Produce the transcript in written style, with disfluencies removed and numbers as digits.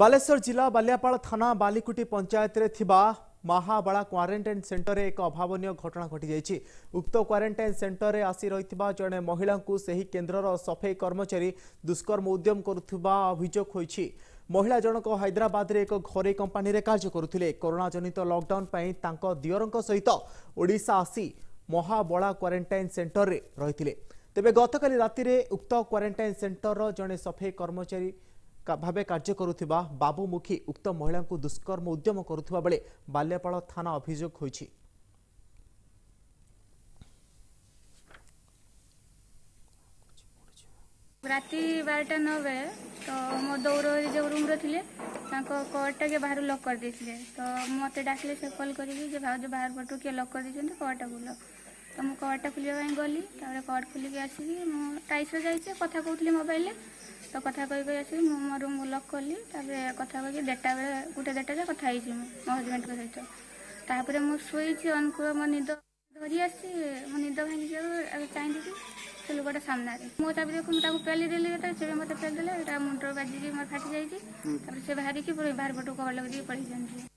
बालेश्वर जिला बालियापाल थाना बालीकुटी पंचायत रे थिबा महाबाला क्वारंटाइन सेंटर रे एक अभावन घटना घटी जाइछि। उक्त क्वारंटाइन सेंटर रे आसी रहिथिबा जणे महिला को सही केन्द्रर सफाई कर्मचारी दुष्कर्म उद्यम करुथिबा अभियोग होइछि। महिला जनक हैदराबाद रे एक घरे कंपनी रे कार्य करुथिले। कोरोना जनित लॉकडाउन पई तांको दियरंक सहित ओडिशा आसी महाबाला क्वारंटाइन सेंटर रे रहिथिले। तेबे गतकाली राति रे उक्त क्वारंटाइन सेंटर जणे सफाई कर्मचारी भावे कार्य करुथिबा बाबूमुखी उक्त महिला को दुष्कर्म उद्यम करुथिबा बेले बाल्यापाल थाना अभियोग होइछि। राति 12:09 बेले तो मो दौर जो रूम रे थिले कॉर्डटा के बाहर लॉक कर देथिले। तो मते डाकले से कॉल करी जे भाउज बाहर पटु के लॉक कर दिछन कॉर्डटा खुलो। तो मो कॉर्डटा खुलिया ପାଇଁ गली तारे कॉर्ड खुली के आसी मो टाइस रे जाइछे कथा कहउथले मोबाइल ले। तो कथा कही आसी मो रूम लॉक कली तारे कथा कही डेटा बेले गुटे डेटा जे कथा आइछि मो हस्बैंड के सहित। तापर मो सोइछि अनकुर मो निद धरि आसी मो निद भांगी जाउ चाहि दिछि से लोकटा सामने मो तापर देखु ताको पेली देले से मते पेल देले एटा मुंडर बाजी मोर फाटी जाइछि। तापर से बाहरी की बाहर पटु कॉल लग दी पड़ी जान्छि।